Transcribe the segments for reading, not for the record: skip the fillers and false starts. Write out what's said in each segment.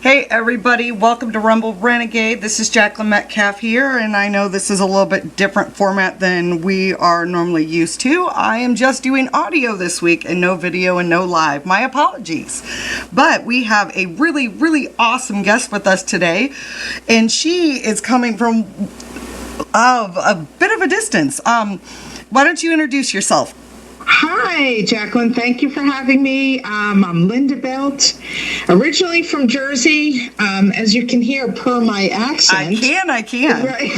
Hey everybody, welcome to Rumble Renegade. This is Jacklyn Metcalfe here, and I know this is a little bit different format than we are normally used to. I am just doing audio this week and no video and no live. My apologies. But we have a really awesome guest with us today, and she is coming from a bit of a distance. Why don't you introduce yourself? Hi, Jacklyn. Thank you for having me. I'm Linda Belt, originally from Jersey. As you can hear per my accent. I can. Right.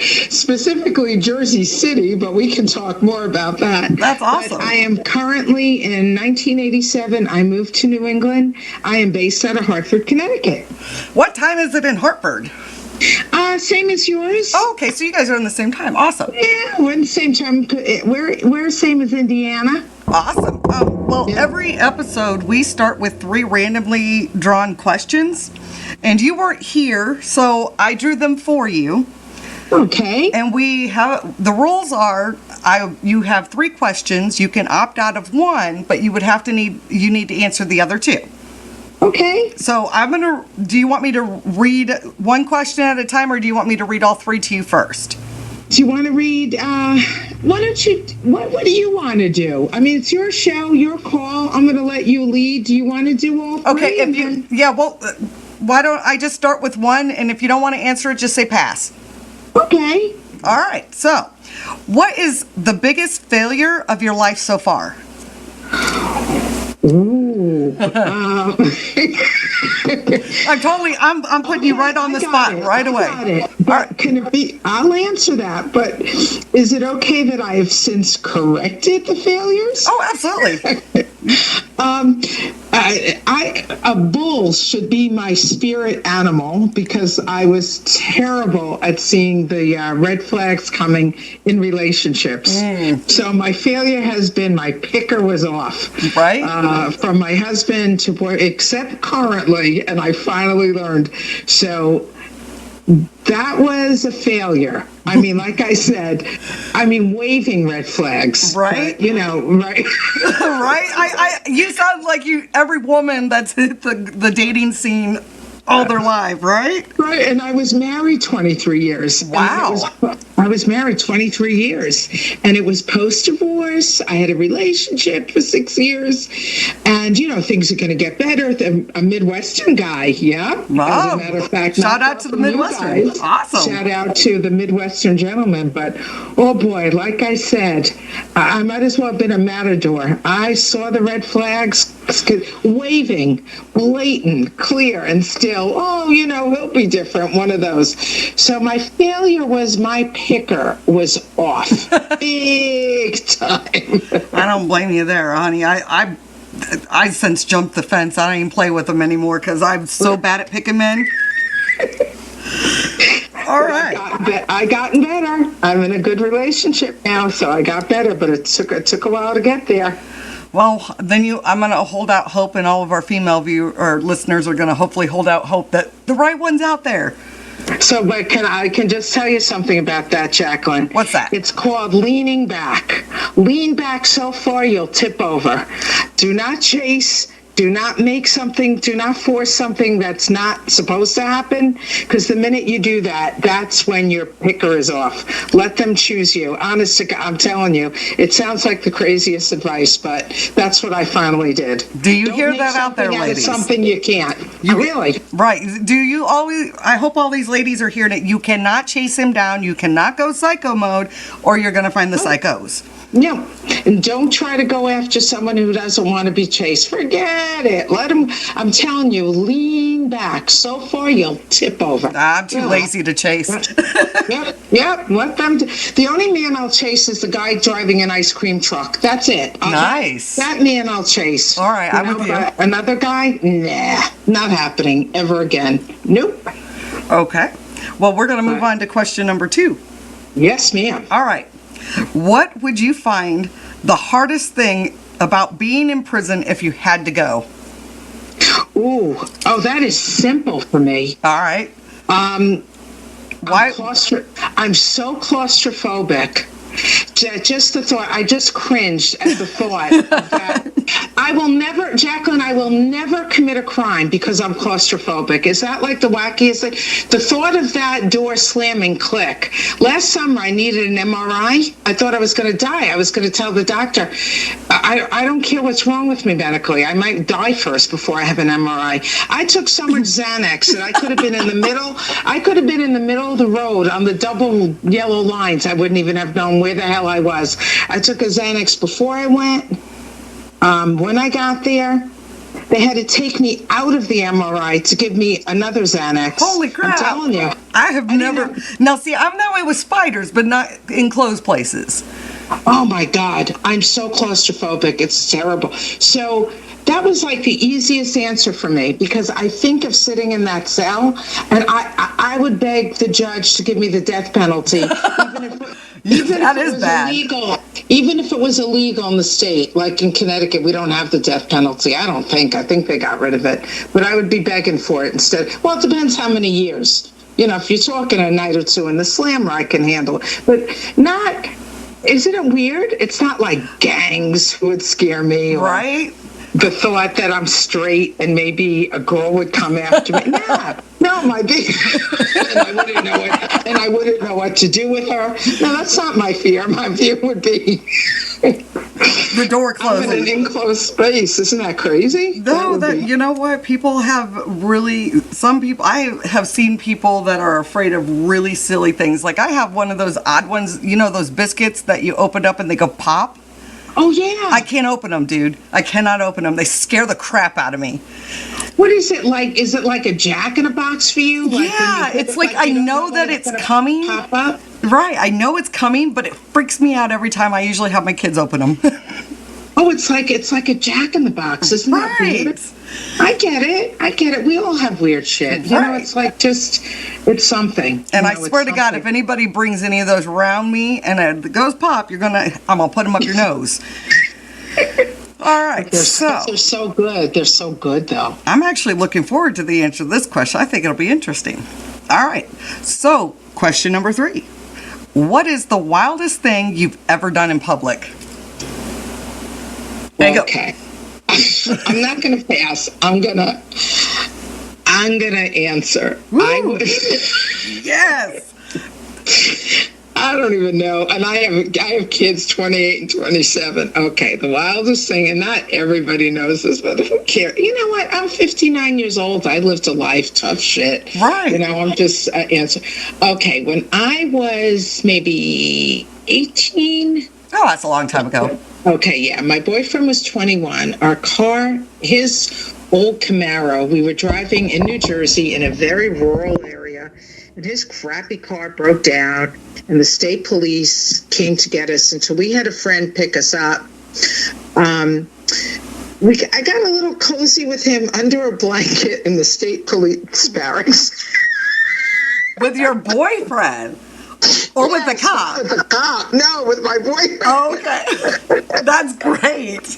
Specifically Jersey City, but we can talk more about that. That's awesome. But I am currently in 1987. I moved to New England. I am based out of Hartford, Connecticut. What time is it in Hartford? Same as yours. Oh, okay, so you guys are in the same time. Awesome. Yeah, we're in the same time. We're same as Indiana. Awesome. Every episode we start with 3 randomly drawn questions, and you weren't here, so I drew them for you. Okay. And we have the rules are you have 3 questions. You can opt out of one, but you need to answer the other 2. Okay. So do you want me to read one question at a time, or do you want me to read all 3 to you first? Do you want to read, what do you want to do? I mean, it's your show, your call. I'm going to let you lead. Do you want to do all 3? Okay, why don't I just start with one, and if you don't want to answer it, just say pass. Okay. All right, so what is the biggest failure of your life so far? Ooh. I'm putting you right on the spot right away. Got it. But can it be? I'll answer that. But is it okay that I have since corrected the failures? Oh, absolutely. A bull should be my spirit animal because I was terrible at seeing the red flags coming in relationships. So my failure has been my picker was off. Right. From my husband to boy, except currently, and I finally learned. So that was a failure. I mean, like I said, waving red flags. Right. But, right. Right. You sound like every woman that's hit the dating scene all their life, right? Right, and I was married 23 years. Wow. I was married 23 years, and it was post-divorce. I had a relationship for 6 years, and, things are going to get better. A Midwestern guy, yeah? Wow. As a matter of fact. Shout out to the Midwestern. Awesome. Shout out to the Midwestern gentleman, but, oh boy, like I said, I might as well have been a matador. I saw the red flags, waving, blatant, clear, and still, he'll be different, one of those. So my failure was my picker was off. Big time. I don't blame you there, honey. I since jumped the fence. I don't even play with them anymore because I'm so bad at picking men. All right. I gotten better. I'm in a good relationship now, so I got better, but it took a while to get there. Well, then I'm going to hold out hope, and all of our female listeners are going to hopefully hold out hope that the right one's out there. So, but I can just tell you something about that, Jacklyn. What's that? It's called leaning back. Lean back so far you'll tip over. Do not chase. Do not do not force something that's not supposed to happen, because the minute you do that, that's when your picker is off. Let them choose you. Honest to God, I'm telling you, it sounds like the craziest advice, but that's what I finally did. Do you hear that out there, ladies? Something you can't. Really? Right. Do you always, I hope all these ladies are hearing it. You cannot chase him down. You cannot go psycho mode, or you're going to find the psychos. No, and don't try to go after someone who doesn't want to be chased. Forget it. Let them, I'm telling you, lean back so far you'll tip over. I'm too lazy to chase. Yep. Let them. The only man I'll chase is the guy driving an ice cream truck. That's it. Nice. That man I'll chase. All right, I'm with you. Another guy? Nah, not happening ever again. Nope. Okay. Well, we're going to move on to question number 2. Yes, ma'am. All right. What would you find the hardest thing about being in prison if you had to go? That is simple for me. All right. Why? Why? I'm so claustrophobic Just the thought, I just cringed at the thought of that. Jacklyn, I will never commit a crime because I'm claustrophobic. Is that like the wackiest thing? The thought of that door slamming, click. Last summer, I needed an MRI. I thought I was going to die. I was going to tell the doctor, I don't care what's wrong with me medically. I might die first before I have an MRI. I took so much Xanax that I could have been in the middle. I could have been in the middle of the road on the double yellow lines. I wouldn't even have known where the hell I was. I took a Xanax before I went. When I got there, they had to take me out of the MRI to give me another Xanax. Holy crap. I'm telling you. I have never. Now, see, I'm that way with spiders, but not in closed places. Oh, my God. I'm so claustrophobic. It's terrible. So that was like the easiest answer for me because I think of sitting in that cell and I would beg the judge to give me the death penalty, even if it was illegal. Even if it was illegal in the state, like in Connecticut, we don't have the death penalty. I don't think. I think they got rid of it. But I would be begging for it instead. Well, it depends how many years. You know, if you're talking a night or two in the slammer, I can handle it. But not, isn't it weird? It's not like gangs would scare me. Right? The thought that I'm straight and maybe a girl would come after me. No, my big, and I wouldn't know what to do with her. No, that's not my fear. My fear would be the door closing. I'm in an enclosed space. Isn't that crazy? No, you know what? People have some people, I have seen people that are afraid of really silly things. Like I have one of those odd ones, you know, those biscuits that you open up and they go pop? Oh, yeah. I can't open them, dude. I cannot open them. They scare the crap out of me. What is it like? Is it like a Jack in a Box for you? Yeah, it's like I know that it's coming. Pop up? Right, I know it's coming, but it freaks me out every time. I usually have my kids open them. Oh, it's like a Jack in the Box, isn't that weird? I get it. We all have weird shit. You know, it's like it's something. And I swear to God, if anybody brings any of those around me and it goes pop, I'm gonna put them up your nose. All right, they're so good. They're so good, though. I'm actually looking forward to the answer to this question. I think it'll be interesting. All right, so question number 3. What is the wildest thing you've ever done in public? Okay. I'm not going to pass. I'm gonna answer. Yes. I don't even know. And I have kids 28 and 27. Okay, the wildest thing, and not everybody knows this, but who cares? You know what? I'm 59 years old. I lived a life, tough shit. Right. You know, I'm just answering. Okay, when I was maybe 18. Oh, that's a long time ago. Okay, yeah. My boyfriend was 21. Our car, his old Camaro, we were driving in New Jersey in a very rural area, and his crappy car broke down, and the state police came to get us, and so we had a friend pick us up. I got a little cozy with him under a blanket in the state police barracks. With your boyfriend? Or yes, with the cop? With the cop. No, with my boyfriend. Oh, okay. That's great.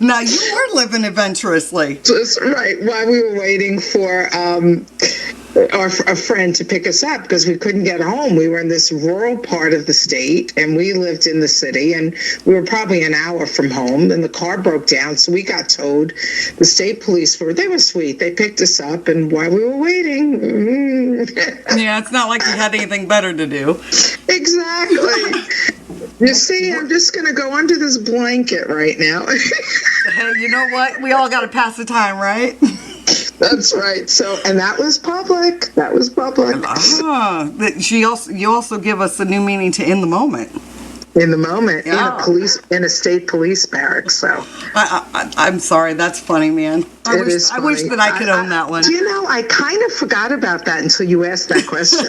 Now, you were living adventurously. That's right. While we were waiting for a friend to pick us up because we couldn't get home. We were in this rural part of the state, and we lived in the city, and we were probably an hour from home, and the car broke down, so we got towed. The state police they were sweet. They picked us up, and while we were waiting... Yeah, it's not like you had anything better to do. Exactly. You see, I'm just going to go under this blanket right now. Hey, you know what? We all got to pass the time, right? That's right. So, and that was public. That was public. You also give us a new meaning to in the moment. In the moment, Yeah. in a state police barracks. So, I'm sorry. That's funny, man. I wish that I could own that one. Do you know? I kind of forgot about that until you asked that question.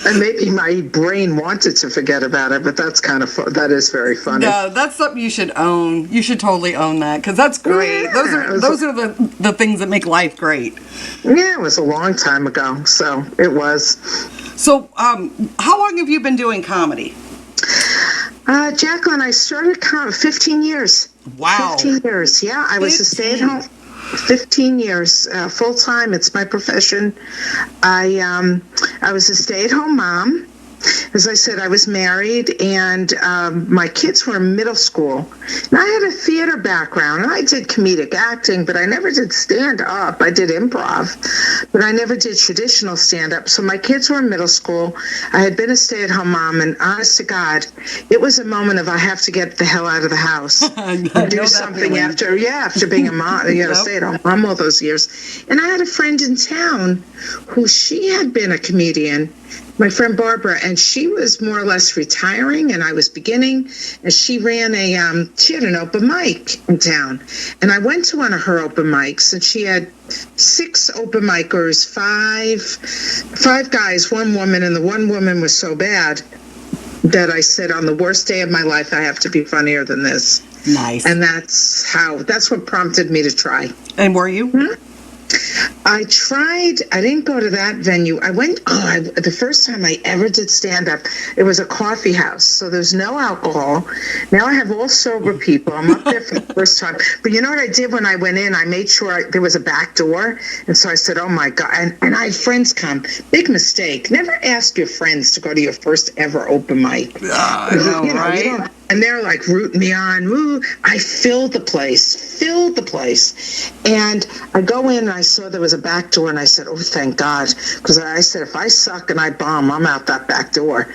And maybe my brain wanted to forget about it, but that's kind of that is very funny. No, that's something you should own. You should totally own that because that's great. Yeah, those are the things that make life great. Yeah, it was a long time ago, so it was. So, how long have you been doing comedy? Jacklyn, I started 15 years. Wow. 15 years, yeah. I was a stay-at-home. 15 years, full-time. It's my profession. I was a stay-at-home mom. as I said, I was married, and my kids were in middle school. And I had a theater background, and I did comedic acting, but I never did stand-up. I did improv, but I never did traditional stand-up. So my kids were in middle school. I had been a stay-at-home mom, and honest to God, it was a moment of I have to get the hell out of the house and do something after being a mom, stay-at-home mom all those years. And I had a friend in town who she had been a comedian, my friend Barbara, and she was more or less retiring, and I was beginning, and she ran she had an open mic in town, and I went to one of her open mics, and she had 6 open micers, five guys, 1 woman, and the 1 woman was so bad that I said, on the worst day of my life, I have to be funnier than this. Nice. And that's what prompted me to try. And were you? Hmm? I tried. I didn't go to that venue. I went. The first time I ever did stand up, it was a coffee house. So there's no alcohol. Now I have all sober people. I'm up there for the first time. But you know what I did when I went in? I made sure there was a back door, and so I said, "Oh my God!" And I had friends come. Big mistake. Never ask your friends to go to your first ever open mic. I know, right? And they're like rooting me on. Woo. I filled the place. And I go in and I saw there was a back door, and I said, oh, thank God. Because I said, if I suck and I bomb, I'm out that back door.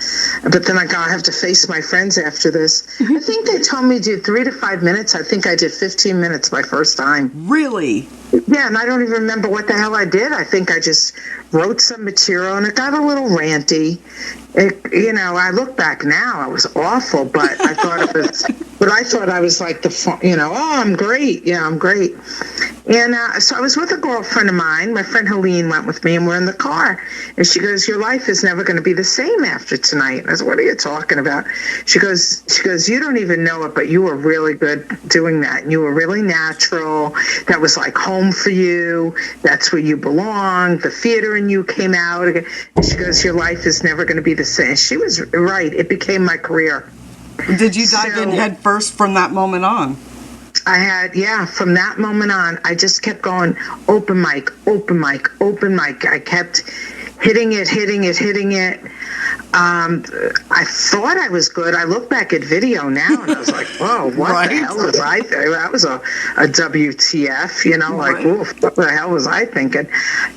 But then I have to face my friends after this. I think they told me to do 3 to 5 minutes. I think I did 15 minutes my first time. Really? Yeah, and I don't even remember what the hell I did. I think I just wrote some material, and it got a little ranty. I look back now, I was awful, but I thought I was like I'm great. Yeah, I'm great. And so I was with a girlfriend of mine. My friend Helene went with me, and we're in the car. And she goes, your life is never going to be the same after tonight. And I said, what are you talking about? She goes, you don't even know it, but you were really good doing that. And you were really natural. That was like home for you. That's where you belong. The theater in you came out. And she goes, your life is never going to be the same. She was right. It became my career. Did you dive in head first from that moment on? From that moment on, I just kept going, open mic. I kept hitting it. I thought I was good. I look back at video now, and I was like, whoa, what the hell was I thinking? That was a WTF, like, oof, what the hell was I thinking?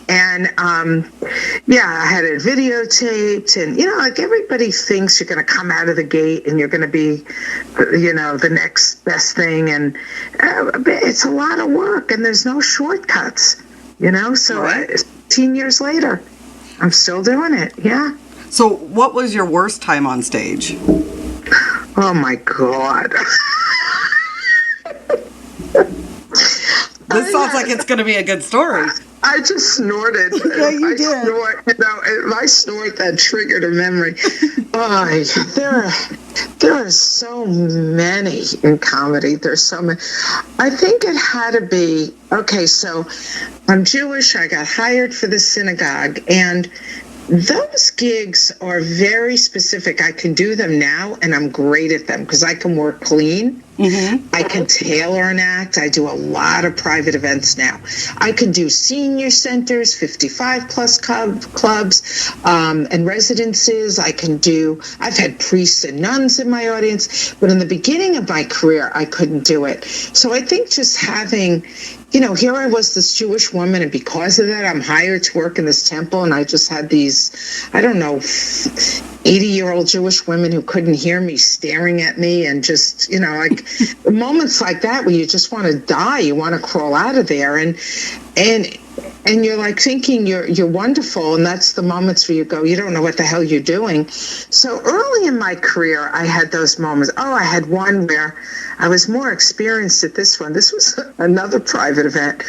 And, I had it videotaped, and, like everybody thinks you're going to come out of the gate and you're going to be, the next best thing. And it's a lot of work, and there's no shortcuts, so 15 years later, I'm still doing it. Yeah. So what was your worst time on stage? Oh my God. This sounds like it's going to be a good story. I just snorted. Yeah, you did. If I snort, that triggered a memory. There are so many in comedy. There's so many. I think it had to be, so I'm Jewish. I got hired for the synagogue, and those gigs are very specific. I can do them now, and I'm great at them because I can work clean. Mm-hmm. I can tailor an act. I do a lot of private events now. I can do senior centers, 55-plus clubs, and residences. I've had priests and nuns in my audience, but in the beginning of my career, I couldn't do it. So I think just having... here I was, this Jewish woman, and because of that, I'm hired to work in this temple, and I just had these, 80-year-old Jewish women who couldn't hear me staring at me, and just, moments like that where you just want to die, you want to crawl out of there, and you're like thinking you're wonderful, and that's the moments where you go, you don't know what the hell you're doing. So early in my career, I had those moments. I had one where I was more experienced at this one. This was another private event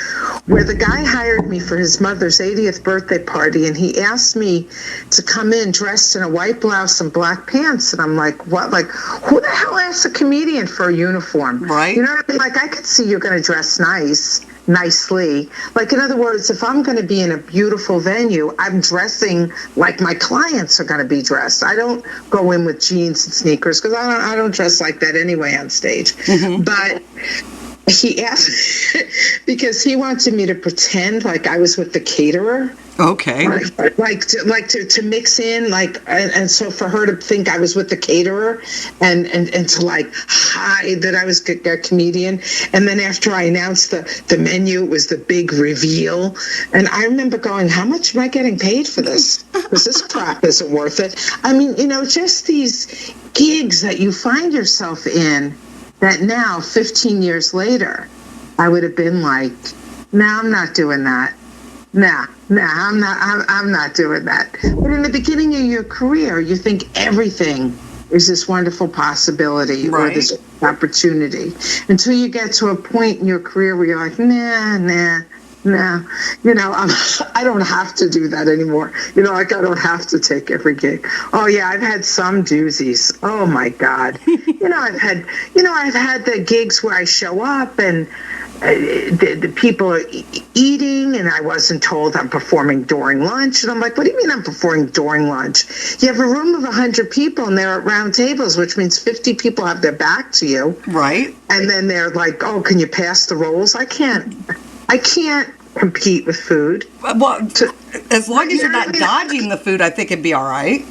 where the guy hired me for his mother's 80th birthday party, and he asked me to come in dressed in a white blouse and black pants. And I'm like, what? Like, who the hell asks a comedian for a uniform? Right. You know what I mean? Like, I could see you're going to dress nicely. Like, in other words, if I'm going to be in a beautiful venue, I'm dressing like my clients are going to be dressed. I don't go in with jeans and sneakers because I don't dress like that anyway on stage. Mm-hmm. But he asked because he wanted me to pretend like I was with the caterer. Okay. To mix in, and so for her to think I was with the caterer and to like hide that I was a comedian. And then after I announced the menu, it was the big reveal. And I remember going, how much am I getting paid for this? Because this crap isn't worth it. I mean, just these gigs that you find yourself in that now, 15 years later, I would have been like, no, I'm not doing that. No, I'm not doing that. But in the beginning of your career, you think everything is this wonderful possibility or this opportunity until you get to a point in your career where you're like, nah. I don't have to do that anymore. I don't have to take every gig. Oh yeah, I've had some doozies. Oh my God. I've had the gigs where I show up and the people are eating and I wasn't told I'm performing during lunch. And I'm like, what do you mean I'm performing during lunch? You have a room of 100 people and they're at round tables, which means 50 people have their back to you. Right. And then they're like, oh, can you pass the rolls? I can't compete with food. Well, as long as you're not dodging the food, I think it'd be all right.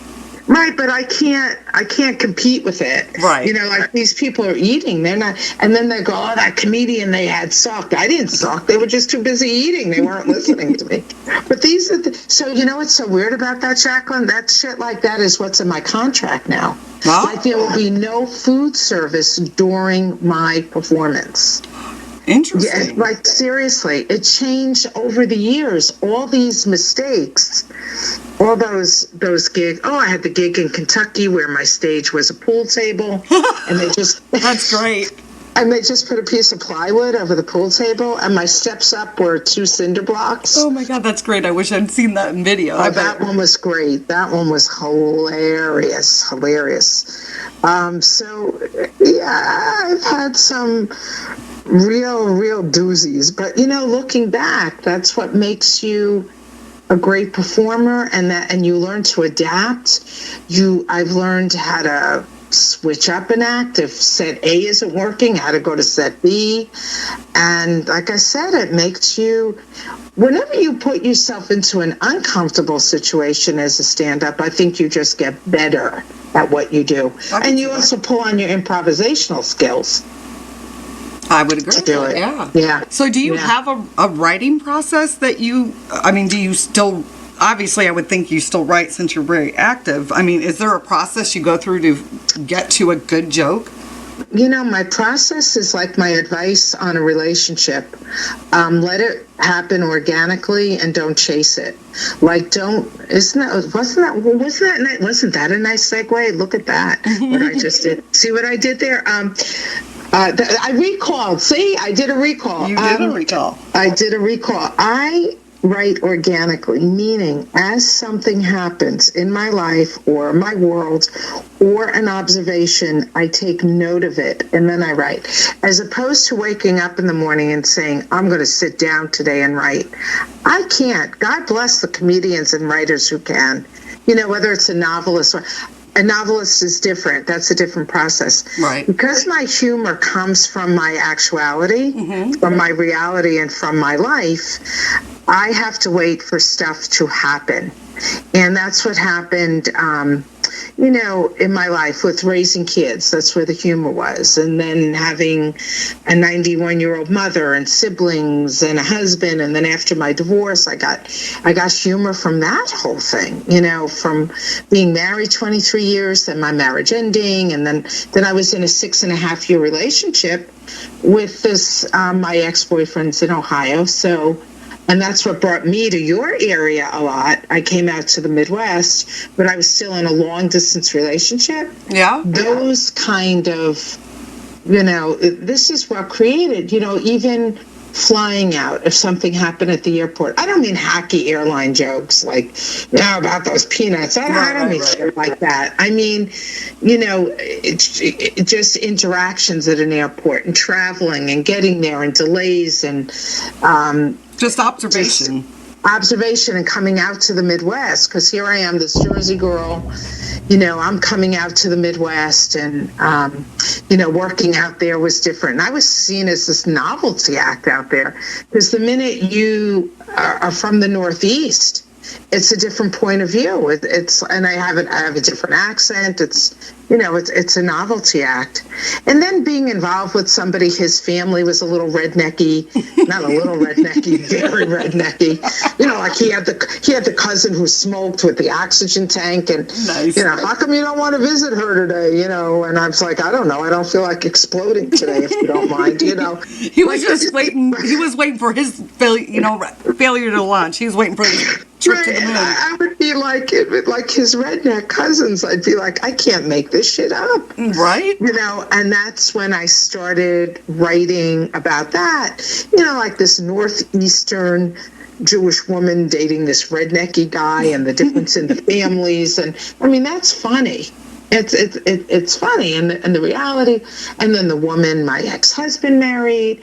Right, but I can't compete with it. Right. Like these people are eating, they're not, and then they go, oh, that comedian they had sucked. I didn't suck. They were just too busy eating. They weren't listening to me. But these are so what's so weird about that, Jacklyn? That shit like that is what's in my contract now. Wow. Like there will be no food service during my performance. Interesting. Yeah, seriously, it changed over the years. All these mistakes, all those gigs. Oh, I had the gig in Kentucky where my stage was a pool table, and they just that's great. And they just put a piece of plywood over the pool table, and my steps up were 2 cinder blocks. Oh my God, that's great! I wish I'd seen that in video. Oh, that one was great. That one was hilarious. So yeah, I've had some real doozies, but looking back, that's what makes you a great performer, and you learn to adapt. I've learned how to switch up an act if set A isn't working, how to go to set B. And like I said, it makes you, whenever you put yourself into an uncomfortable situation as a stand-up, I think you just get better at what you do. And you also pull on your improvisational skills. I would agree. To do it. Yeah. So do you have a writing process that do you still, obviously I would think you still write since you're very active. I mean, is there a process you go through to get to a good joke? My process is like my advice on a relationship. Let it happen organically and don't chase it. Wasn't that a nice segue? Look at that. What I just did. See what I did there? I recalled. See, I did a recall. You did a recall. I did a recall. I write organically, meaning as something happens in my life or my world or an observation, I take note of it and then I write. As opposed to waking up in the morning and saying, I'm going to sit down today and write. I can't. God bless the comedians and writers who can. Whether it's a novelist or... A novelist is different. That's a different process. Right. Because my humor comes from my actuality, from my reality, and from my life, I have to wait for stuff to happen. And that's what happened, in my life with raising kids. That's where the humor was. And then having a 91-year-old mother and siblings and a husband. And then after my divorce, I got humor from that whole thing, from being married 23 years, then my marriage ending. And then I was in a 6.5-year relationship with this, my ex-boyfriend's in Ohio. And that's what brought me to your area a lot. I came out to the Midwest, but I was still in a long-distance relationship. Yeah. Those kind of, this is what created, even flying out if something happened at the airport. I don't mean hacky airline jokes like, about those peanuts. I don't mean shit like that. I mean, it's just interactions at an airport and traveling and getting there and delays and... just observation. Observation and coming out to the Midwest, because here I am, this Jersey girl, I'm coming out to the Midwest and, working out there was different. And I was seen as this novelty act out there, because the minute you are from the Northeast, it's a different point of view. It's and I have a different accent. It's a novelty act. And then being involved with somebody, his family was a little rednecky, not a little rednecky, very rednecky. Like he had the cousin who smoked with the oxygen tank, and nice. How come you don't want to visit her today? And I was like, I don't know, I don't feel like exploding today, if you don't mind. He was just waiting. He was waiting for his failure to launch. He was waiting for his trip to the moon. I would be like his redneck cousins. I'd be like, I can't make this shit up, right? And that's when I started writing about that. Like this northeastern Jewish woman dating this rednecky guy, and the difference in the families, and I mean that's funny. It's funny, and the reality, and then the woman my ex-husband married,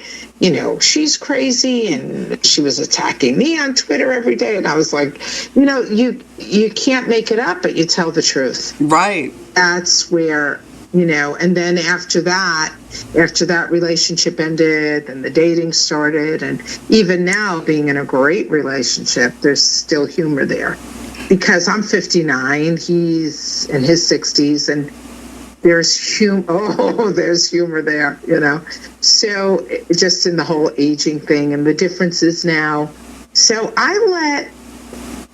she's crazy, and she was attacking me on Twitter every day, and I was like, you can't make it up, but you tell the truth. Right. That's where, and then after that relationship ended, and the dating started, and even now being in a great relationship, there's still humor there. Because I'm 59, he's in his 60s, and there's humor there, So just in the whole aging thing and the differences now. So I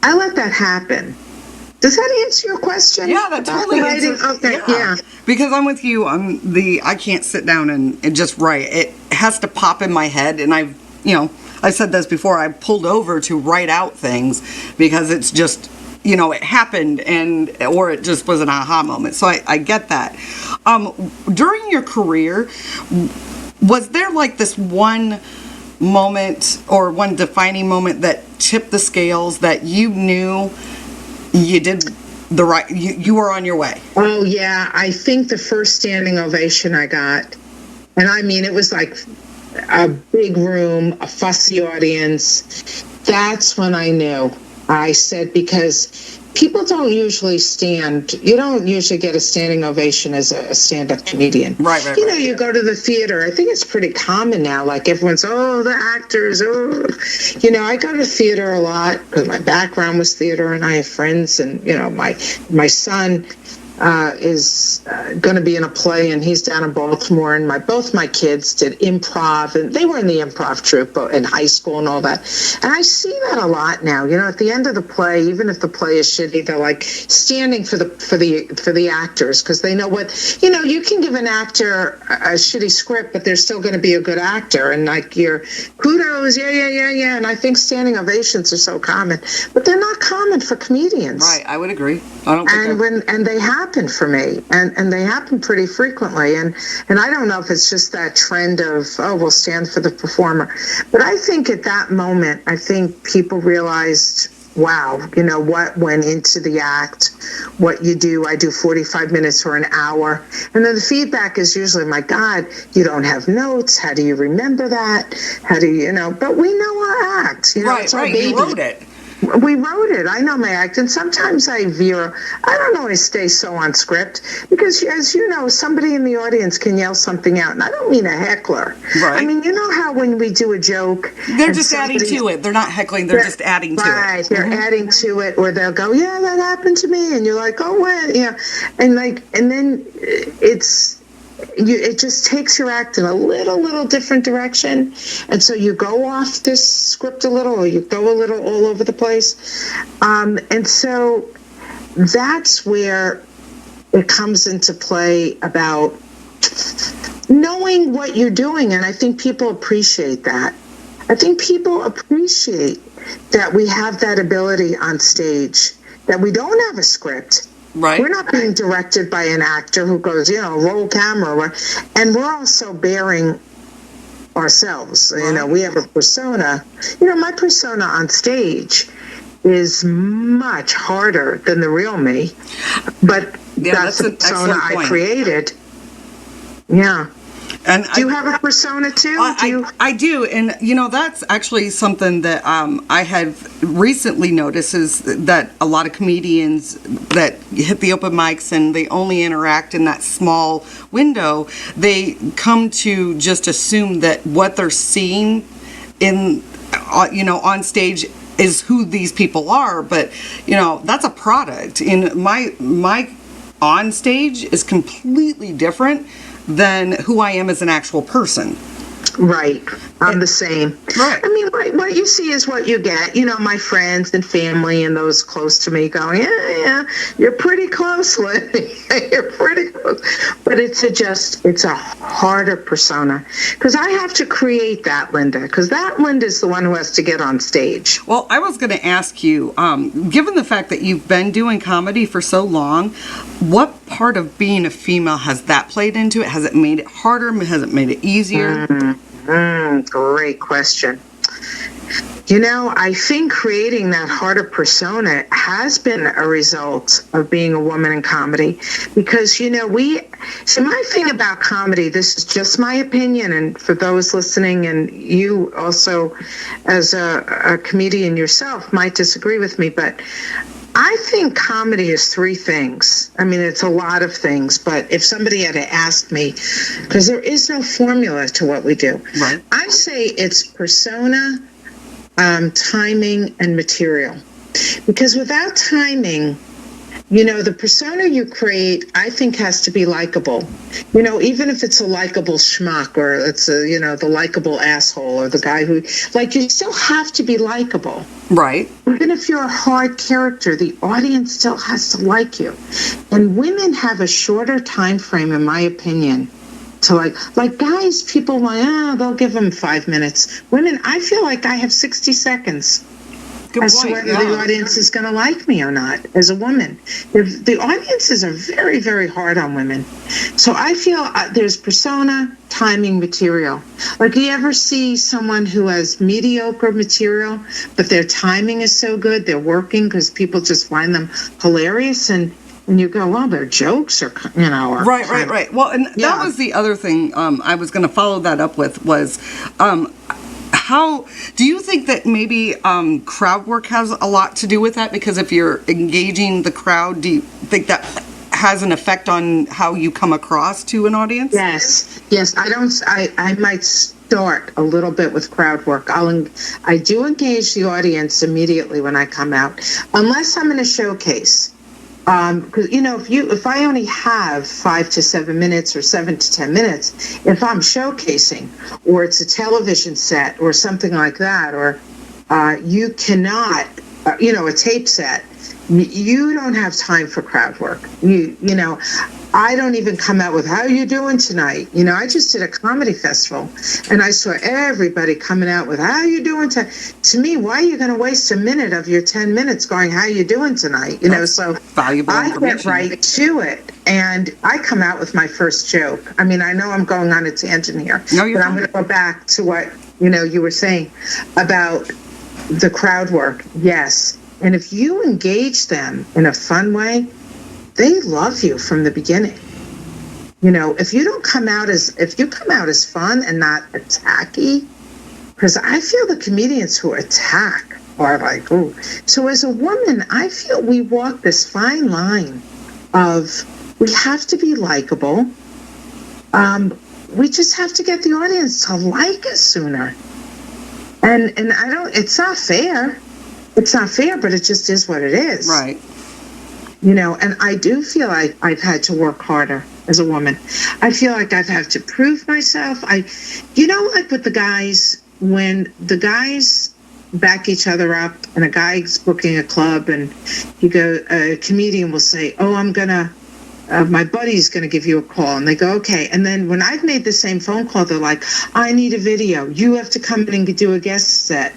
let that happen. Does that answer your question? Yeah, that totally answers. Okay, yeah. Because I'm with you on I can't sit down and just write. It has to pop in my head, and I've said this before, I pulled over to write out things because it's just, it happened, or it just was an aha moment. So I get that. During your career, was there like this one moment or one defining moment that tipped the scales, that you knew you did the right, you were on your way? Oh yeah, I think the first standing ovation I got, and I mean it was like a big room, a fussy audience. That's when I knew. I said, because people don't usually stand, you don't usually get a standing ovation as a stand-up comedian. Right. You go to the theater, I think it's pretty common now, like everyone's, the actors, I go to theater a lot because my background was theater, and I have friends, and, my son is going to be in a play, and he's down in Baltimore, and both my kids did improv, and they were in the improv troupe in high school and all that. And I see that a lot now. At the end of the play, even if the play is shitty, they're like standing for the actors, because they know you can give an actor a shitty script, but they're still going to be a good actor, and like your kudos, yeah. And I think standing ovations are so common, but they're not common for comedians. Right, I would agree. I don't think and they happen for me, and they happen pretty frequently, and I don't know if it's just that trend of we'll stand for the performer, but I think at that moment, I think people realized, wow, what went into the act, what you do. I do 45 minutes or an hour, and then the feedback is usually, my God, you don't have notes, how do you remember that, how do you but we know our act, it's our baby. You wrote it. We wrote it. I know my act, and sometimes I veer. I don't always stay so on script, because, as you know, somebody in the audience can yell something out, and I don't mean a heckler. Right. I mean, how when we do a joke, they're just adding to it. They're not heckling. They're just adding to it. Right. They're adding to it, or they'll go, yeah, that happened to me, and you're like, oh, what? Yeah, and then it just takes your act in a little different direction, and so you go off this script a little, or you go a little all over the place, and so that's where it comes into play about knowing what you're doing, and I think people appreciate that. I think people appreciate that we have that ability on stage, that we don't have a script. Right. We're not being directed by an actor who goes, roll camera, and we're also bearing ourselves. Right. We have a persona. My persona on stage is much harder than the real me, but that's the persona I created. Yeah. And do you have a persona too? I do, and that's actually something that I have recently noticed, is that a lot of comedians that hit the open mics and they only interact in that small window, they come to just assume that what they're seeing in on stage is who these people are, but that's a product. And my on stage is completely different than who I am as an actual person. Right. I'm the same. Right. I mean, what you see is what you get. My friends and family and those close to me going, yeah, you're pretty close, Lindy. You're pretty close. But it's a harder persona. Because I have to create that Linda. Because that Linda is the one who has to get on stage. Well, I was going to ask you, given the fact that you've been doing comedy for so long, what part of being a female has that played into it? Has it made it harder? Has it made it easier? Great question. I think creating that harder persona has been a result of being a woman in comedy, because, my thing about comedy, this is just my opinion, and for those listening, and you also as a comedian yourself might disagree with me, but I think comedy is three things. I mean, it's a lot of things, but if somebody had to ask me, because there is no formula to what we do, right. I say it's persona, timing, and material. Because without timing, the persona you create, I think, has to be likable. Even if it's a likable schmuck, or it's the likable asshole, or the guy who, you still have to be likable. Right. Even if you're a hard character, the audience still has to like you. And women have a shorter time frame, in my opinion, to like guys, people they'll give them 5 minutes. Women, I feel like I have 60 seconds. Good as to whether the audience is going to like me or not as a woman. The audiences are very, very hard on women. So I feel there's persona, timing, material. Like, you ever see someone who has mediocre material, but their timing is so good, they're working because people just find them hilarious, and you go, well, their jokes are, are right. Well, and that was the other thing I was going to follow that up with was, how do you think that maybe crowd work has a lot to do with that? Because if you're engaging the crowd, do you think that has an effect on how you come across to an audience? Yes. I might start a little bit with crowd work. I do engage the audience immediately when I come out, unless I'm in a showcase. Because if I only have 5 to 7 minutes or 7 to 10 minutes, if I'm showcasing, or it's a television set or something like that, or you cannot, a tape set, you don't have time for crowd work. I don't even come out with, how are you doing tonight? I just did a comedy festival, and I saw everybody coming out with, how are you doing tonight? To me, why are you going to waste a minute of your 10 minutes going, how are you doing tonight? So valuable information. I get right to it, and I come out with my first joke. I mean, I know I'm going on a tangent here, but I'm going to go back to what, you were saying about the crowd work. Yes. And if you engage them in a fun way, they love you from the beginning. If you come out as fun and not attacky, because I feel the comedians who attack are like, ooh. So as a woman, I feel we walk this fine line of, we have to be likable. We just have to get the audience to like us sooner. And it's not fair. It's not fair, but it just is what it is. Right. And I do feel like I've had to work harder as a woman. I feel like I've had to prove myself. Like with the guys, when the guys back each other up and a guy's booking a club, and a comedian will say, oh, my buddy's going to give you a call. And they go, okay. And then when I've made the same phone call, they're like, I need a video. You have to come in and do a guest set.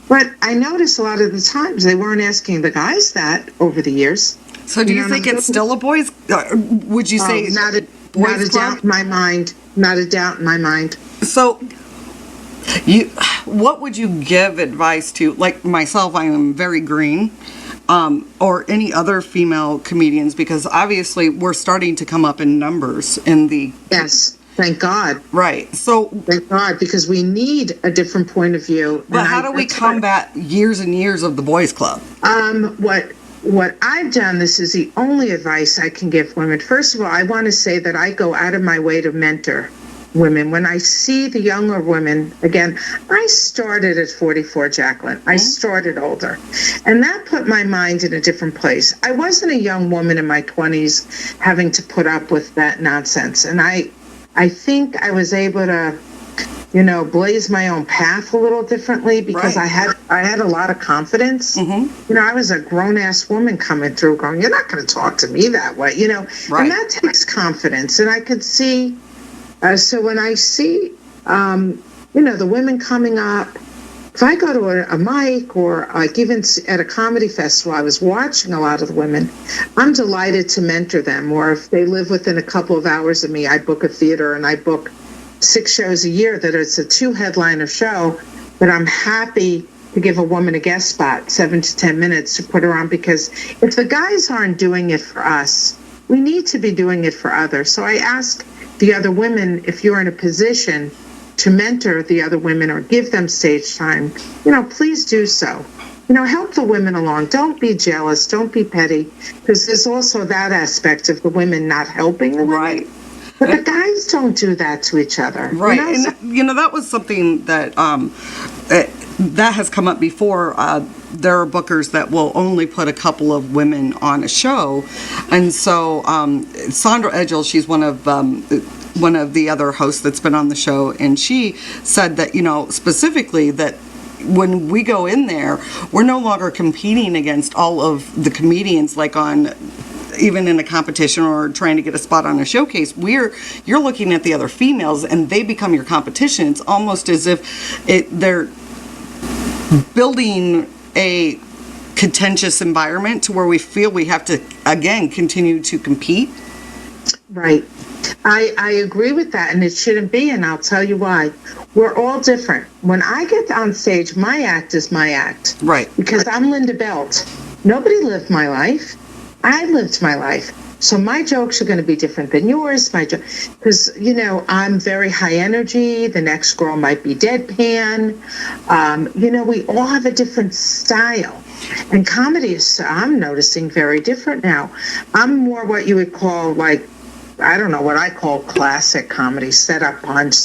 But I notice a lot of the times they weren't asking the guys that over the years. So do you think it's still a boys? Would you say not a doubt in my mind? Not a doubt in my mind. So, what would you give advice to? Like myself, I am very green, or any other female comedians, because obviously we're starting to come up in numbers in the. Yes. Thank God. Right. So. Thank God, because we need a different point of view. But how do we combat years and years of the boys' club? What I've done, this is the only advice I can give women. First of all, I want to say that I go out of my way to mentor women, when I see the younger women, again, I started at 44, Jacklyn. I started older. And that put my mind in a different place. I wasn't a young woman in my 20s having to put up with that nonsense. And I think I was able to, blaze my own path a little differently because I had a lot of confidence. I was a grown-ass woman coming through going, you're not going to talk to me that way, and that takes confidence. And I could see, so when I see, the women coming up, if I go to a mic or like even at a comedy festival, I was watching a lot of the women, I'm delighted to mentor them. Or if they live within a couple of hours of me, I book a theater and I book 6 shows a year that it's a 2-headliner show, but I'm happy to give a woman a guest spot, 7 to 10 minutes to put her on, because if the guys aren't doing it for us, we need to be doing it for others. So I ask the other women, if you're in a position to mentor the other women or give them stage time, please do so. Help the women along. Don't be jealous. Don't be petty, because there's also that aspect of the women not helping the women. Right. But the guys don't do that to each other. Right. And, that was something that that has come up before. There are bookers that will only put a couple of women on a show. And so Sandra Edgel, she's one of the other hosts that's been on the show, and she said that, specifically that when we go in there, we're no longer competing against all of the comedians like on even in a competition or trying to get a spot on a showcase. You're looking at the other females and they become your competition. It's almost as if they're building a contentious environment to where we feel we have to, again, continue to compete. Right. I agree with that, and it shouldn't be, and I'll tell you why. We're all different. When I get on stage, my act is my act. Right. Because I'm Linda Belt. Nobody lived my life. I lived my life. So my jokes are going to be different than yours. Because, I'm very high energy. The next girl might be deadpan. We all have a different style. And comedy is, I'm noticing, very different now. I'm more what you would call, I don't know what I call classic comedy, set up punch,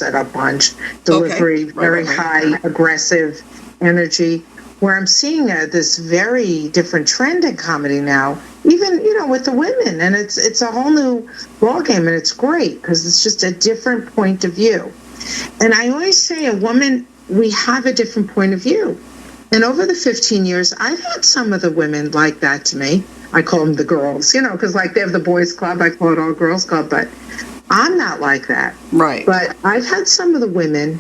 delivery, very high, aggressive energy, where I'm seeing this very different trend in comedy now, even, with the women. And it's a whole new ballgame, and it's great because it's just a different point of view. And I always say, a woman, we have a different point of view. And over the 15 years, I've had some of the women like that to me. I call them the girls, because they have the boys club, I call it all girls club, but I'm not like that. Right. But I've had some of the women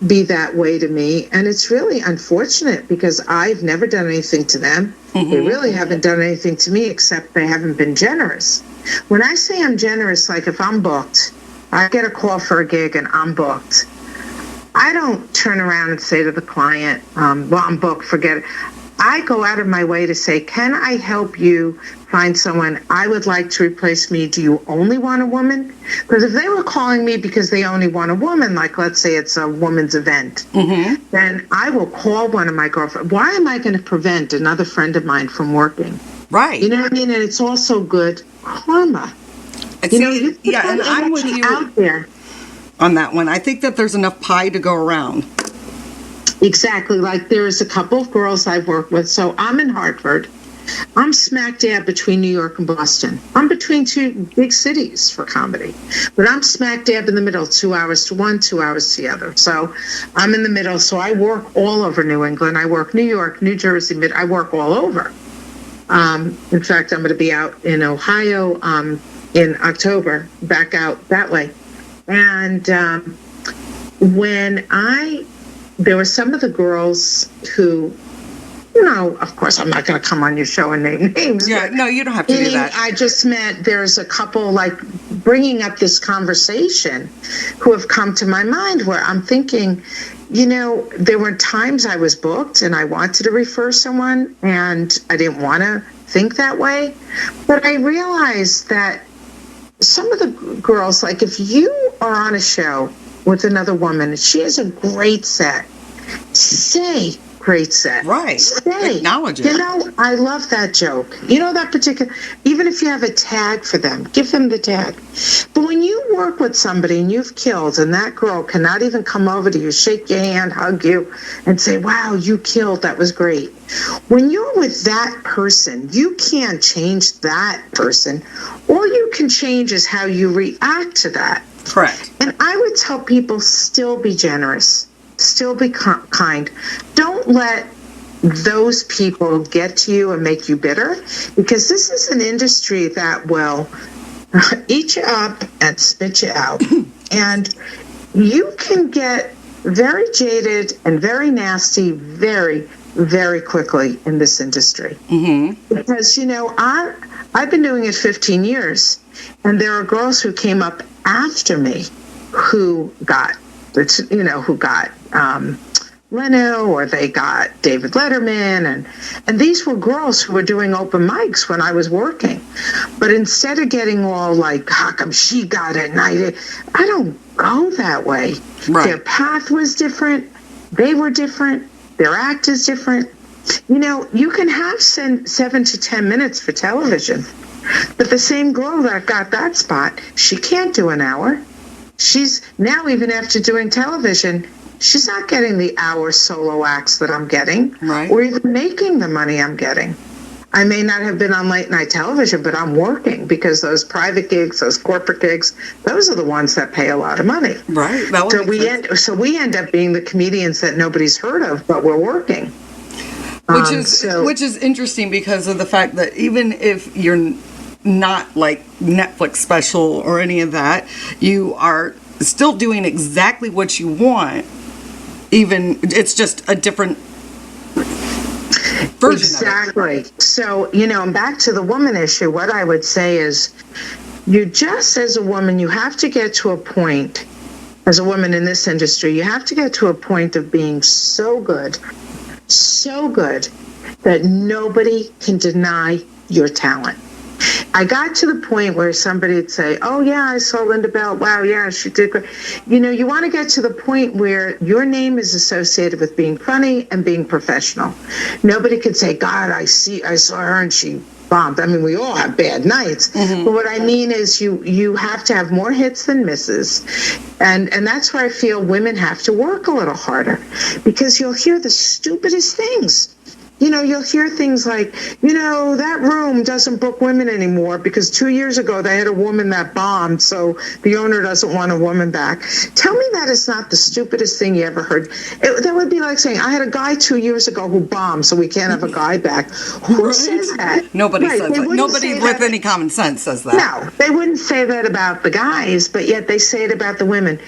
be that way to me, and it's really unfortunate because I've never done anything to them. They really haven't done anything to me except they haven't been generous. When I say I'm generous, like if I'm booked, I get a call for a gig and I'm booked, I don't turn around and say to the client, well, I'm booked, forget it. I go out of my way to say, can I help you find someone? I would like to replace me. Do you only want a woman? Because if they were calling me because they only want a woman, like let's say it's a woman's event, then I will call one of my girlfriends. Why am I going to prevent another friend of mine from working? Right. You know what I mean? And it's also good karma. And I'm with you out there on that one. I think that there's enough pie to go around. Exactly. Like there's a couple of girls I've worked with. So I'm in Hartford. I'm smack dab between New York and Boston. I'm between two big cities for comedy. But I'm smack dab in the middle, 2 hours to one, 2 hours to the other. So I'm in the middle. So I work all over New England. I work New York, New Jersey, I work all over. In fact, I'm going to be out in Ohio in October, back out that way. And there were some of the girls who, of course, I'm not going to come on your show and name names. Yeah, no, you don't have to do that. I just meant there's a couple, bringing up this conversation, who have come to my mind where I'm thinking, there were times I was booked and I wanted to refer someone and I didn't want to think that way. But I realized that some of the girls, if you are on a show with another woman, she has a great set, say great set. Right. Say, Acknowledge it. you know, I love that joke. You know, that particular, even if you have a tag for them, give them the tag. But when you work with somebody and you've killed and that girl cannot even come over to you, shake your hand, hug you, and say, wow, you killed, that was great. When you're with that person, you can't change that person. All you can change is how you react to that. Correct. And I would tell people, still be generous, still be kind. Don't let those people get to you and make you bitter, because this is an industry that will eat you up and spit you out. And you can get very jaded and very nasty very, very quickly in this industry. Mm-hmm. Because, you know, I've been doing it 15 years, and there are girls who came up after me who got, Leno, or they got David Letterman, and these were girls who were doing open mics when I was working. But instead of getting all like, how come she got it and I did, I don't go that way. Right. Their path was different. They were different. Their act is different. You know, you can have 7 to 10 minutes for television, but the same girl that got that spot, she can't do an hour. She's now, even after doing television, she's not getting the hour solo acts that I'm getting, right, or even making the money I'm getting. I may not have been on late night television, but I'm working, because those private gigs, those corporate gigs, those are the ones that pay a lot of money. Right. So we end up being the comedians that nobody's heard of, but we're working. Which is interesting, because of the fact that even if you're not like Netflix special or any of that, you are still doing exactly what you want. Even it's just a different version. Exactly. Of it. So, you know, and back to the woman issue, what I would say is, you just, as a woman, you have to get to a point, as a woman in this industry, you have to get to a point of being so good that nobody can deny your talent. I got to the point where somebody would say, oh, yeah, I saw Linda Bell. Wow, yeah, she did great. You know, you want to get to the point where your name is associated with being funny and being professional. Nobody could say, God, I saw her and she bombed. I mean, we all have bad nights. Mm-hmm. But what I mean is you have to have more hits than misses. And that's where I feel women have to work a little harder, because you'll hear the stupidest things. You know, you'll hear things like, you know, that room doesn't book women anymore because 2 years ago they had a woman that bombed, so the owner doesn't want a woman back. Tell me that is not the stupidest thing you ever heard. That would be like saying, I had a guy 2 years ago who bombed, so we can't have a guy back. Who says that? Nobody says that. Nobody with any common sense says that. No, they wouldn't say that about the guys, but yet they say it about the women.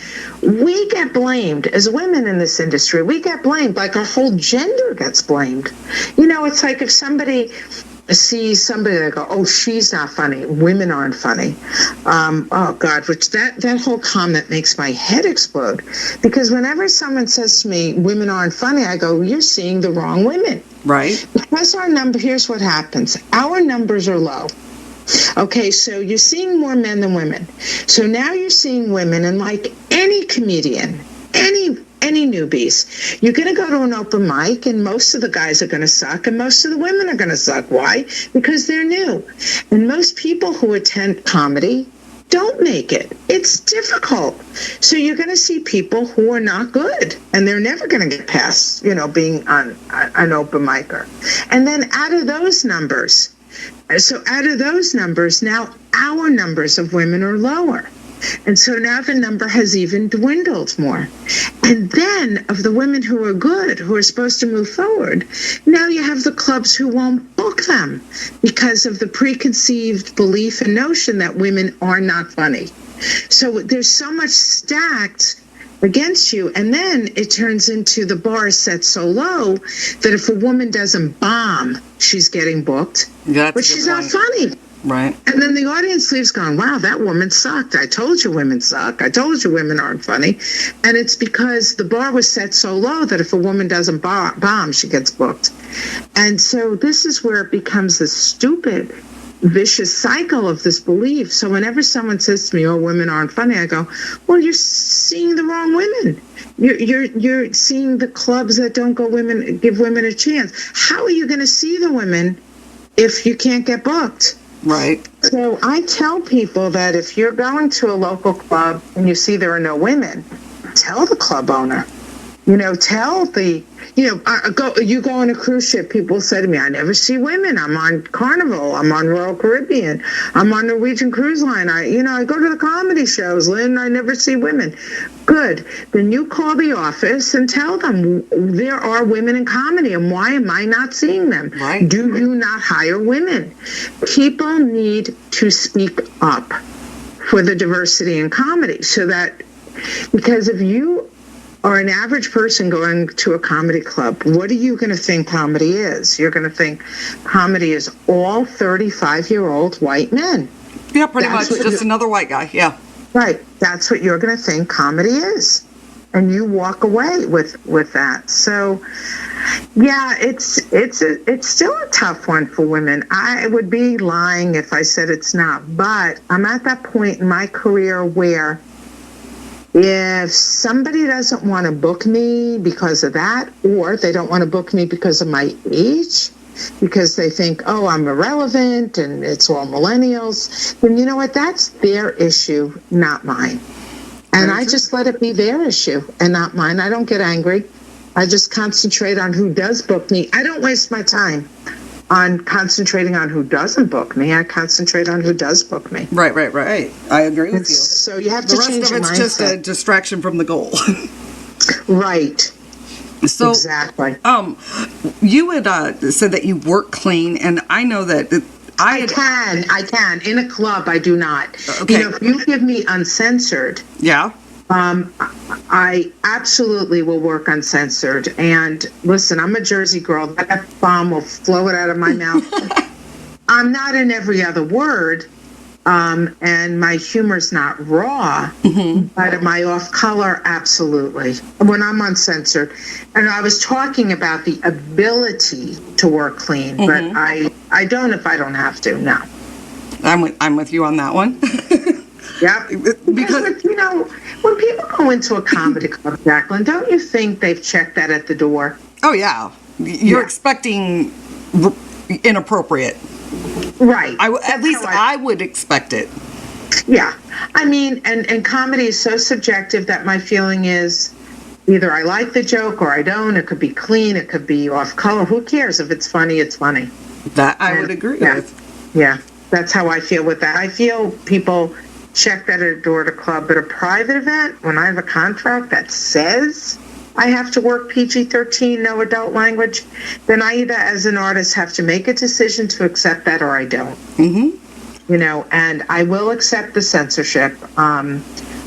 We get blamed as women in this industry. We get blamed, like our whole gender gets blamed. You know, it's like if somebody sees somebody, they go, oh, she's not funny. Women aren't funny. Oh, God, which that whole comment makes my head explode. Because whenever someone says to me, women aren't funny, I go, you're seeing the wrong women. Right. Because here's what happens. Our numbers are low. Okay, so you're seeing more men than women. So now you're seeing women, and like any comedian, any newbies, you're going to go to an open mic, and most of the guys are going to suck, and most of the women are going to suck. Why? Because they're new. And most people who attend comedy don't make it. It's difficult. So you're going to see people who are not good, and they're never going to get past, you know, being on an open micer. And then out of those numbers, now our numbers of women are lower. And so now the number has even dwindled more. And then of the women who are good, who are supposed to move forward, now you have the clubs who won't book them because of the preconceived belief and notion that women are not funny. So there's so much stacked against you, and then it turns into the bar is set so low that if a woman doesn't bomb, she's getting booked, but she's not funny. Right. And then the audience leaves going, wow, that woman sucked. I told you women suck. I told you women aren't funny. And it's because the bar was set so low that if a woman doesn't bomb, she gets booked. And so this is where it becomes this stupid vicious cycle of this belief. So whenever someone says to me, "Oh, women aren't funny," I go, "Well, you're seeing the wrong women. You're seeing the clubs that don't give women a chance. How are you going to see the women if you can't get booked?" Right. So I tell people that if you're going to a local club and you see there are no women, tell the club owner. Tell the, you go on a cruise ship, people say to me, "I never see women. I'm on Carnival. I'm on Royal Caribbean. I'm on Norwegian Cruise Line. I go to the comedy shows, Lynn. I never see women." Good. Then you call the office and tell them there are women in comedy, and why am I not seeing them? Right. Do you not hire women? People need to speak up for the diversity in comedy, because if you or an average person going to a comedy club, what are you going to think comedy is? You're going to think comedy is all 35-year-old white men. Yeah, pretty much. Just another white guy. Yeah. Right. That's what you're going to think comedy is. And you walk away with that. So, yeah, it's still a tough one for women. I would be lying if I said it's not. But I'm at that point in my career where if somebody doesn't want to book me because of that, or they don't want to book me because of my age, because they think, "Oh, I'm irrelevant and it's all millennials," then you know what? That's their issue, not mine. And I just let it be their issue and not mine. I don't get angry. I just concentrate on who does book me. I don't waste my time on concentrating on who doesn't book me. I concentrate on who does book me. Right. I agree with you. So you have to change your mindset. The rest of it's just a distraction from the goal. Right. So, exactly. You had said that you work clean, and I know that I can. In a club, I do not. Okay. If you give me uncensored, yeah. I absolutely will work uncensored. And listen, I'm a Jersey girl. That F-bomb will float out of my mouth. I'm not in every other word, and my humor's not raw, but am I off color? Absolutely. When I'm uncensored. And I was talking about the ability to work clean, but I don't if I don't have to, no. I'm with you on that one. Yeah, because when people go into a comedy club, Jacklyn, don't you think they've checked that at the door? Oh yeah, you're expecting inappropriate. Right. At least I would expect it. Yeah, I mean, and comedy is so subjective that my feeling is either I like the joke or I don't. It could be clean, it could be off color. Who cares? If it's funny, it's funny. That I would agree with. Yeah, that's how I feel with that. I feel people check that at a door to club, but a private event, when I have a contract that says I have to work PG-13, no adult language, then I either as an artist have to make a decision to accept that or I don't. And I will accept the censorship.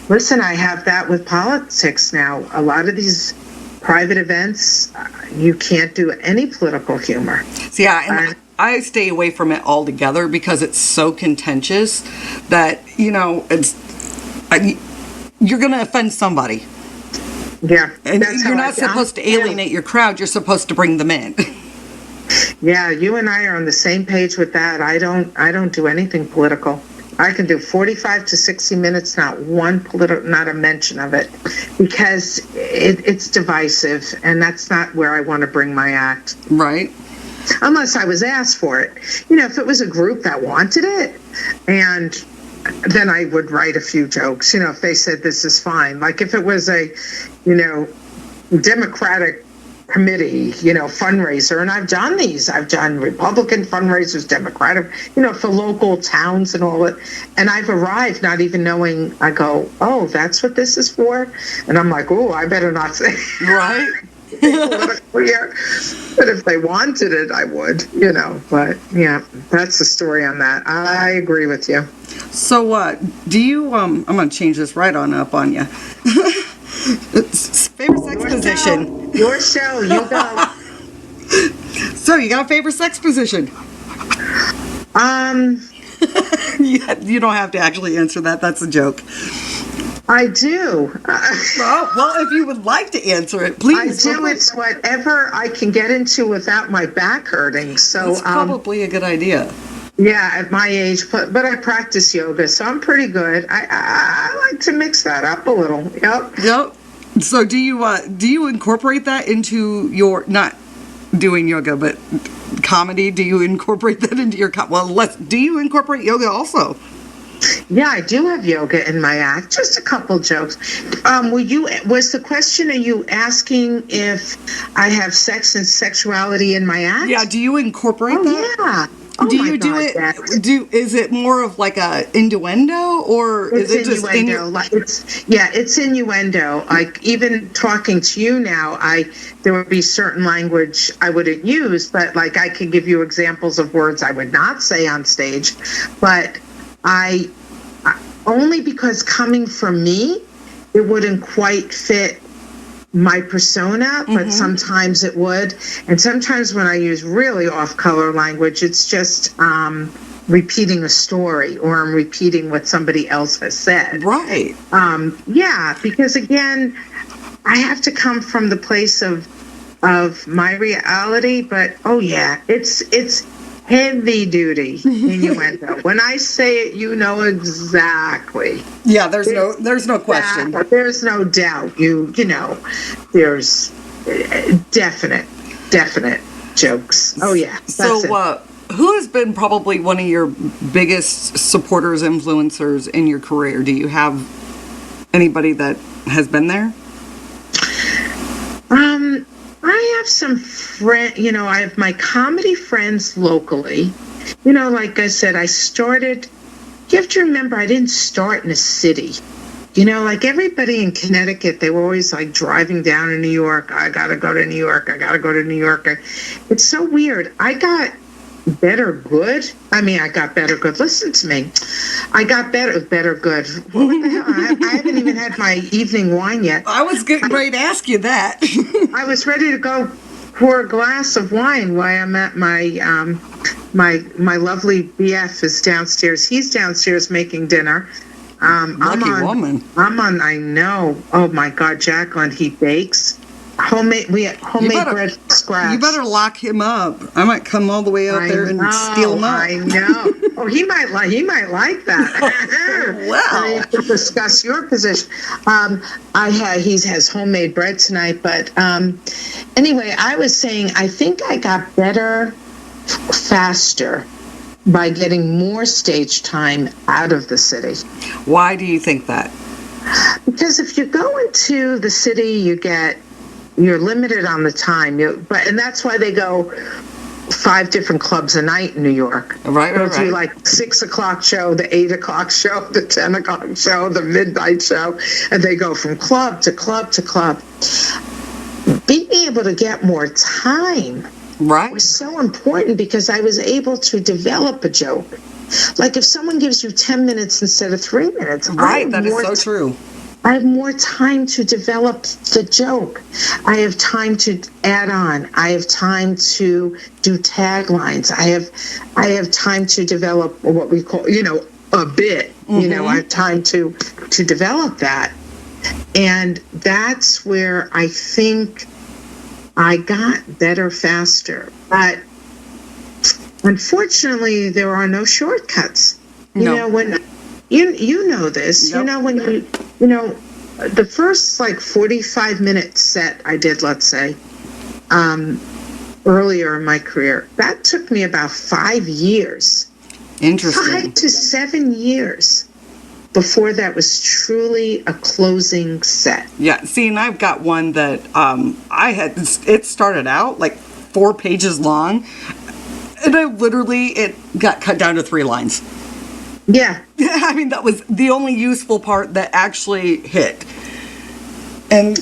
Listen, I have that with politics now. A lot of these private events, you can't do any political humor. See, I stay away from it altogether because it's so contentious that, you're going to offend somebody. Yeah. And you're not supposed to alienate your crowd. You're supposed to bring them in. Yeah, you and I are on the same page with that. I don't do anything political. I can do 45 to 60 minutes, not a mention of it, because it's divisive, and that's not where I want to bring my act. Right. Unless I was asked for it. If it was a group that wanted it, and then I would write a few jokes, if they said this is fine. Like if it was a, Democratic committee, fundraiser, and I've done these. I've done Republican fundraisers, Democratic, for local towns and all that. And I've arrived not even knowing, I go, "Oh, that's what this is for?" And I'm like, "Oh, I better not say." Right. Clear. But if they wanted it, I would, But yeah, that's the story on that. I agree with you. So, do you? I'm going to change this right on up on you. Favorite sex position. Your show. You go. So, you got a favorite sex position? You don't have to actually answer that. That's a joke. I do. Well, if you would like to answer it, please. I do. It's whatever I can get into without my back hurting. So that's probably a good idea. Yeah, at my age, but I practice yoga, so I'm pretty good. I like to mix that up a little. Yep. Yep. So do you incorporate that into your, not doing yoga, but comedy? Do you incorporate that into your do you incorporate yoga also? Yeah, I do have yoga in my act. Just a couple jokes. Was the question, are you asking if I have sex and sexuality in my act? Yeah, do you incorporate that? Yeah. Oh Do my you do God, it? yes. Is it more of like a innuendo, or It's is it just innuendo. It's innuendo. Like even talking to you now, there would be certain language I wouldn't use, but like I could give you examples of words I would not say on stage, but I only because coming from me, it wouldn't quite fit my persona, but sometimes it would. And sometimes when I use really off-color language, it's just repeating a story, or I'm repeating what somebody else has said. right? Yeah, because again, I have to come from the place of my reality, but oh yeah, it's heavy duty innuendo. When I say it, you know exactly. Yeah, there's no question. There's no doubt. You know, there's definite jokes. Oh yeah. So, who has been probably one of your biggest supporters, influencers in your career? Do you have anybody that has been there? I have some I have my comedy friends locally. Like I said, you have to remember, I didn't start in a city. Like everybody in Connecticut, they were always like driving down to New York. I got to go to New York. I got to go to New York. It's so weird. I got better good. I got better good. Listen to me. I got better good. What the hell? I haven't even had my evening wine yet. I was getting ready to ask you that. I was ready to go pour a glass of wine while I'm at my my lovely BF is downstairs. He's downstairs making dinner. Lucky woman. I know. Oh my God, Jacklyn, he bakes. Homemade bread from scratch. You better lock him up. I might come all the way out there and steal him up. I know. Oh, he might like that. Wow. I have to discuss your position. He has homemade bread tonight, but anyway, I was saying I think I got better faster by getting more stage time out of the city. Why do you think that? Because if you go into the city, you're limited on the time. And that's why they go 5 different clubs a night in New York. Right. They'll do like 6 o'clock show, the 8 o'clock show, the 10 o'clock show, the midnight show, and they go from club to club to club. Being able to get more time was so important because I was able to develop a joke. Like if someone gives you 10 minutes instead of 3 minutes. Right, that is so true. I have more time to develop the joke. I have time to add on. I have time to do taglines. I have time to develop what we call, a bit. I have time to develop that. And that's where I think I got better faster. But unfortunately, there are no shortcuts. When you know this, Yep. When the first like 45-minute set I did, let's say, earlier in my career, that took me about 5 years. Interesting. 5 to 7 years before that was truly a closing set. Yeah, see, and I've got one that it started out like 4 pages long, and it got cut down to 3 lines. Yeah. That was the only useful part that actually hit. And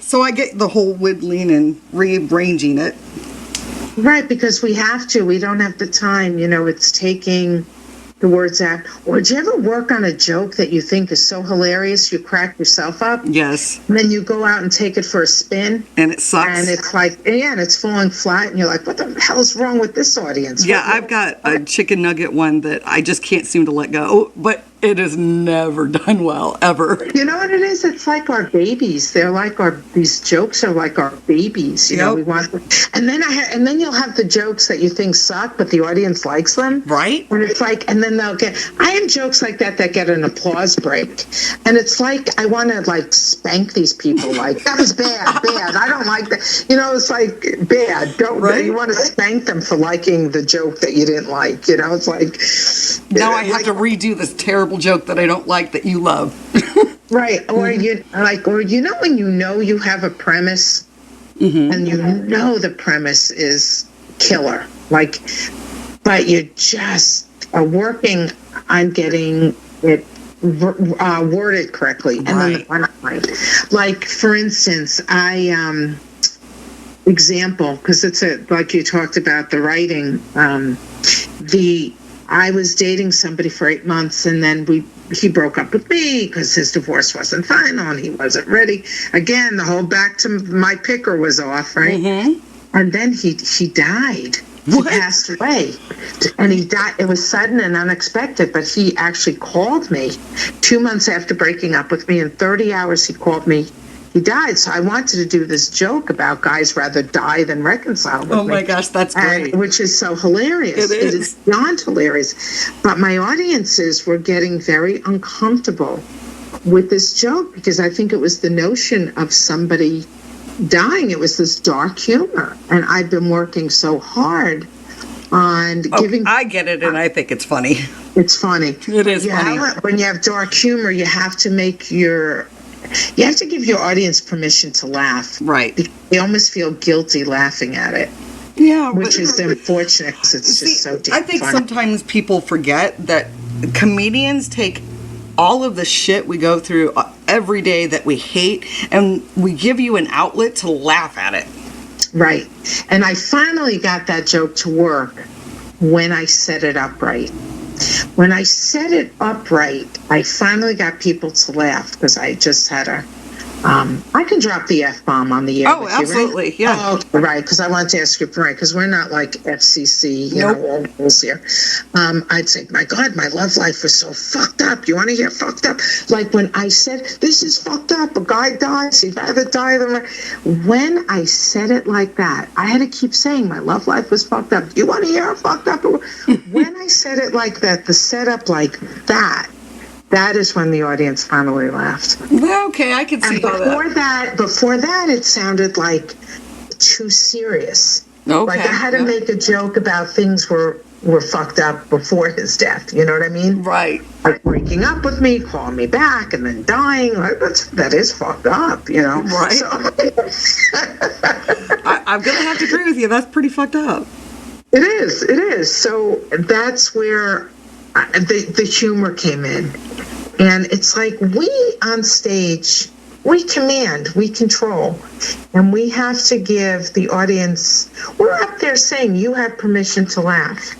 so I get the whole whittling and rearranging it. Right, because we have to. We don't have the time. It's taking the words out. Or do you ever work on a joke that you think is so hilarious you crack yourself up? Yes. And then you go out and take it for a spin. And it sucks. And it's like, and it's falling flat. And you're like, what the hell's wrong with this audience? Yeah, I've got a chicken nugget one that I just can't seem to let go. But It is never done well, ever. You know what it is? It's like our babies. They're like these jokes are like our babies. You know, we want them. And then you'll have the jokes that you think suck, but the audience likes them. Right. And it's like, and then I have jokes like that get an applause break. And it's like, I want to like spank these people. Like, that was bad. I don't like that. You know, it's like bad. You want to spank them for liking the joke that you didn't like. You know, it's like. Now I have to redo this terrible joke that I don't like that you love. Right. Or when you have a premise and you know the premise is killer, like, but you just are working on getting it worded correctly. And then the punchline. Like, for instance, example, because it's like you talked about the writing, I was dating somebody for 8 months, and then he broke up with me because his divorce wasn't final and he wasn't ready. Again, the whole back to my picker was off, right? Mm-hmm. And then he died. He passed away. And he died. It was sudden and unexpected, but he actually called me 2 months after breaking up with me. In 30 hours, he called me. He died. So I wanted to do this joke about guys rather die than reconcile with me. Oh my gosh, that's great. Which is so hilarious. It is beyond hilarious. But my audiences were getting very uncomfortable with this joke because I think it was the notion of somebody dying. It was this dark humor. And I've been working so hard on giving... I get it, and I think it's funny. It's funny. It is funny. When you have dark humor, you have to give your audience permission to laugh. Right. They almost feel guilty laughing at it. Yeah. Which is unfortunate because it's just so deep. I think sometimes people forget that comedians take all of the shit we go through every day that we hate, and we give you an outlet to laugh at it. Right. And I finally got that joke to work when I set it up right. When I set it up right, I finally got people to laugh because I just had I can drop the F-bomb on the air. Oh, absolutely, you, right? yeah. Oh, right, because I wanted to ask you, right, because we're not like FCC, you know, all rules here. I'd say, my God, my love life was so fucked up. You want to hear fucked up? Like when I said, this is fucked up, a guy dies, he'd rather die than... When I said it like that, I had to keep saying my love life was fucked up. Do you want to hear fucked up? When I said it like that, the setup like that is when the audience finally laughed. Okay, I can see that. Before that, it sounded like too serious. Okay. Like I had to make a joke about things were fucked up before his death. You know what I mean? Right. Like breaking up with me, calling me back, and then dying. Like, that is fucked up, you know? Right. So, I'm going to have to agree with you. That's pretty fucked up. It is. So that's where the humor came in. And it's like we on stage, we command, we control, and we have to give the audience, we're up there saying you have permission to laugh.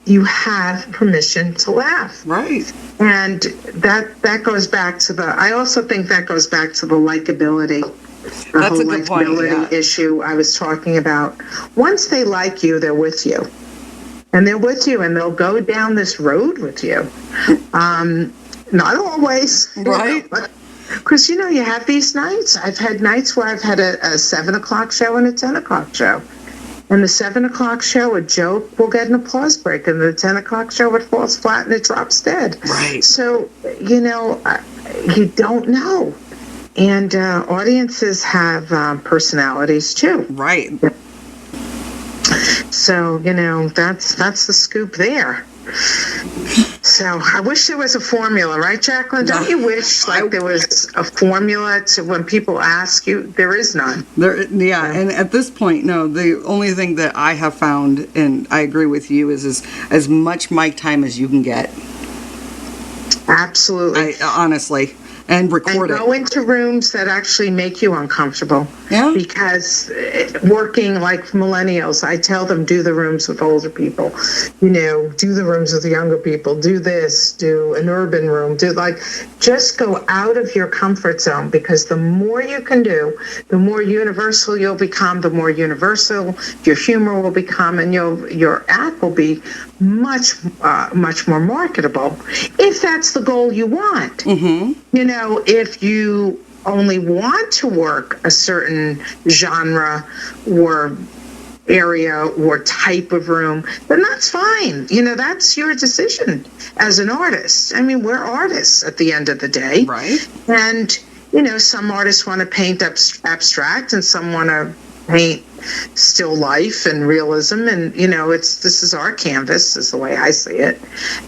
You have permission to laugh. Right. And that goes back to I also think that goes back to the likability. The That's whole a good point, issue I was talking about. Once they like you, they're with you. And they're with you, and they'll go down this road with you. Not always. Right. Because, you have these nights. I've had nights where I've had a 7 o'clock show and a 10 o'clock show. And the 7 o'clock show, a joke will get an applause break. And the 10 o'clock show, it falls flat and it drops dead. Right. So, you don't know. And audiences have personalities, too. Right. So, that's the scoop there. So I wish there was a formula, right, Jacklyn? Don't you wish there was a formula to when people ask you? There is none. And at this point, no. The only thing that I have found, and I agree with you, is as much mic time as you can get. Absolutely. Honestly. and record and go it. into rooms that actually make you uncomfortable. Yeah. Because working like millennials, I tell them, do the rooms with older people, do the rooms with the younger people, do this, do an urban room, just go out of your comfort zone, because the more you can do, the more universal you'll become, the more universal your humor will become, and your act will be much more marketable, if that's the goal you want. Mm-hmm. If you only want to work a certain genre or area or type of room, then that's fine. That's your decision as an artist. I mean, we're artists at the end of the day. Right. And, some artists want to paint abstract, and some want to paint still life and realism, and this is our canvas, is the way I see it.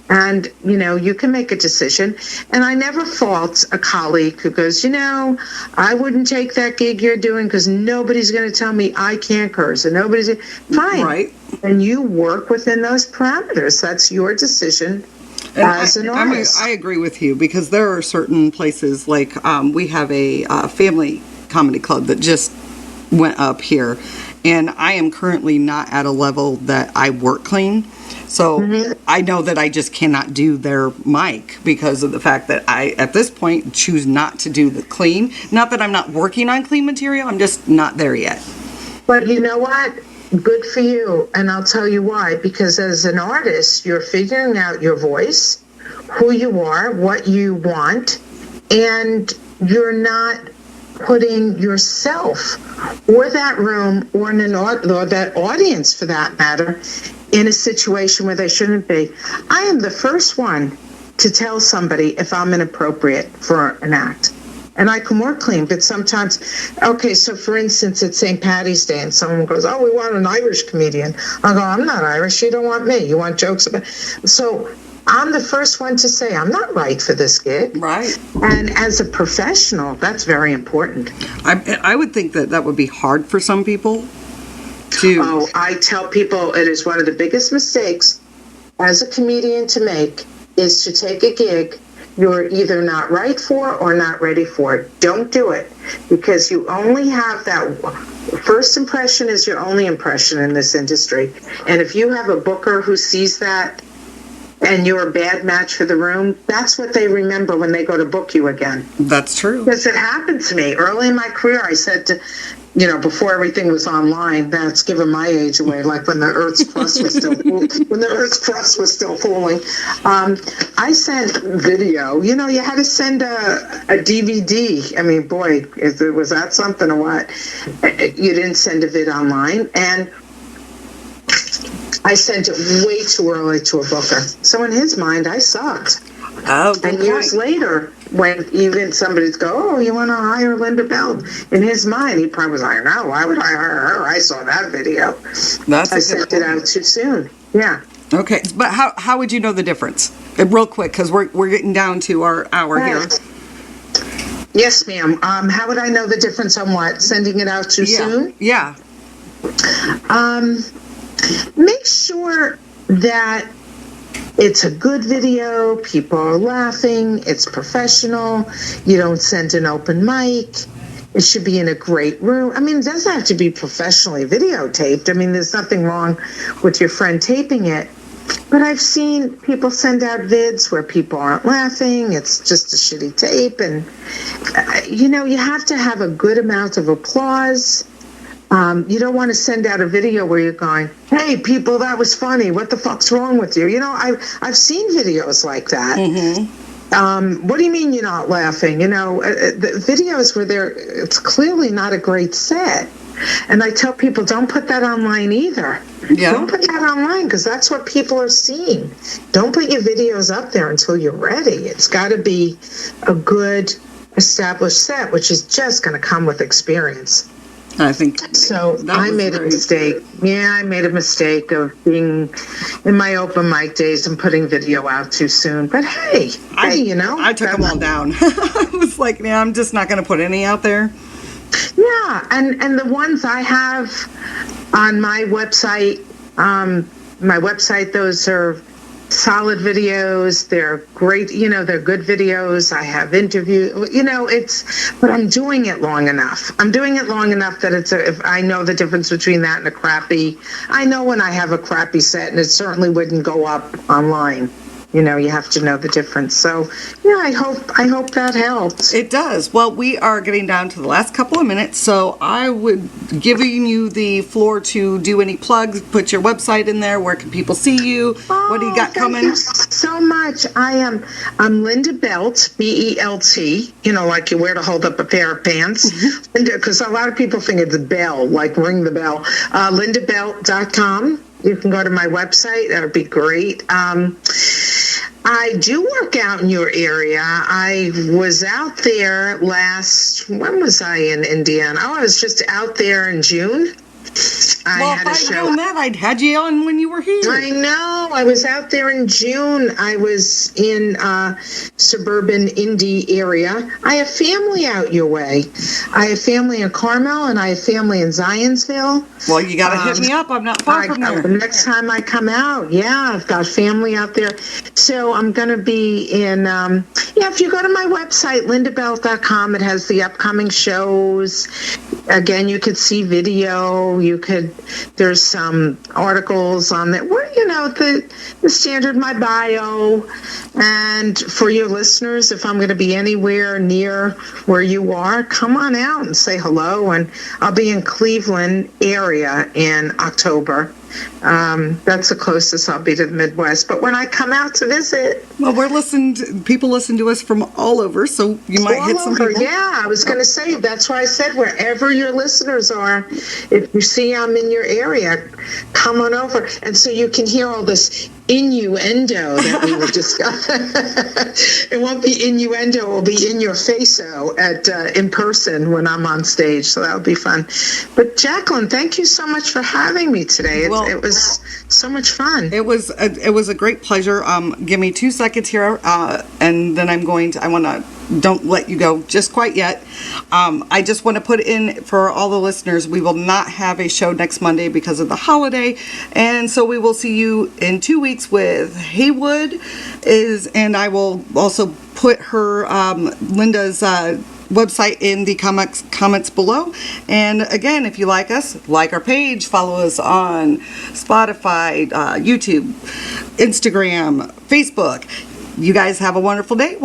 And you can make a decision, and I never fault a colleague who goes, I wouldn't take that gig you're doing because nobody's going to tell me I can't curse, and nobody's fine. Right. And you work within those parameters. That's your decision. And as an artist. I agree with you, because there are certain places, like we have a family comedy club that just went up here, and I am currently not at a level that I work clean, so I know that I just cannot do their mic because of the fact that I, at this point, choose not to do the clean. Not that I'm not working on clean material, I'm just not there yet. But you know what? Good for you, and I'll tell you why. Because as an artist, you're figuring out your voice, who you are, what you want, and you're not putting yourself or that room or that audience, for that matter, in a situation where they shouldn't be. I am the first one to tell somebody if I'm inappropriate for an act. And I can work clean, but sometimes, okay, so for instance, it's St. Patty's Day, and someone goes, oh, we want an Irish comedian. I go, I'm not Irish, you don't want me, you want jokes about... So I'm the first one to say, I'm not right for this gig. Right. And as a professional, that's very important. I would think that would be hard for some people to... Oh, I tell people it is one of the biggest mistakes as a comedian to make, is to take a gig you're either not right for or not ready for. Don't do it, because you only have that first impression is your only impression in this industry. And if you have a booker who sees that and you're a bad match for the room, that's what they remember when they go to book you again. That's true. Because it happened to me early in my career. I said to, before everything was online, that's giving my age away, like when the Earth's crust was still fooling. I sent video. You had to send a DVD. I mean, boy, was that something or what? You didn't send a vid online, and I sent it way too early to a booker. So in his mind, I sucked. Oh, and years later, when even somebody's go, oh, you want to hire Linda Bell? In his mind, he probably was like, no, why would I hire her? I saw that video. I sent it out too soon. Yeah. Okay, but how would you know the difference? Real quick, because we're getting down to our hour here. Yes, ma'am. How would I know the difference on what? Sending it out too soon? Yeah. Make sure that it's a good video, people are laughing, it's professional, you don't send an open mic, it should be in a great room. I mean, it doesn't have to be professionally videotaped. I mean, there's nothing wrong with your friend taping it. But I've seen people send out vids where people aren't laughing, it's just a shitty tape, and, you have to have a good amount of applause. You don't want to send out a video where you're going, hey, people, that was funny. What the fuck's wrong with you? I've seen videos like that. Mm-hmm. What do you mean you're not laughing? The videos where it's clearly not a great set. And I tell people, don't put that online either. Yeah. Don't put that online, because that's what people are seeing. Don't put your videos up there until you're ready. It's got to be a good established set, which is just going to come with experience. I think so. I made a mistake. Yeah, I made a mistake of being in my open mic days and putting video out too soon. But hey, I took them all down. I was like, yeah, I'm just not going to put any out there. Yeah, and the ones I have on my website, those are solid videos. They're great. They're good videos. I have interviews. But I'm doing it long enough. I'm doing it long enough that if I know the difference between that and a crappy, I know when I have a crappy set, and it certainly wouldn't go up online. You have to know the difference. So, yeah, I hope that helps. It does. Well, we are getting down to the last couple of minutes, so I would giving you the floor to do any plugs, put your website in there. Where can people see you? What do you got coming? Thank you so much. I'm Linda Belt, BELT, like you wear to hold up a pair of pants. Linda, because a lot of people think it's a bell, like ring the bell. LindaBelt.com. You can go to my website. That would be great. I do work out in your area. I was out there when was I in Indiana? Oh, I was just out there in June. If I'd known that, I'd had you on when you were here. I know. I was out there in June. I was in suburban Indy area. I have family out your way. I have family in Carmel, and I have family in Zionsville. Well, you got to hit me up. I'm not far from there. Next time I come out, I've got family out there. So I'm going to be in, if you go to my website, lindabelt.com, it has the upcoming shows. Again, you could see video. There's some articles on there where, the standard, my bio. And for your listeners, if I'm going to be anywhere near where you are, come on out and say hello. And I'll be in Cleveland area in October. That's the closest I'll be to the Midwest. But when I come out to visit, well, people listen to us from all over, so you might hit some people. Yeah, I was going to say, that's why I said wherever your listeners are, if you see I'm in your area, come on over. And so you can hear all this innuendo that we will discuss. It won't be innuendo, it will be in your face-o in person when I'm on stage, so that'll be fun. But Jacklyn, thank you so much for having me today. It was so much fun. It was a great pleasure. Give me 2 seconds here, and then don't let you go just quite yet. I just want to put in for all the listeners, we will not have a show next Monday because of the holiday, and so we will see you in 2 weeks with Haywood. And I will also put her Linda's website in the comments below. And again, if you like us, like our page, follow us on Spotify, YouTube, Instagram, Facebook. You guys have a wonderful day.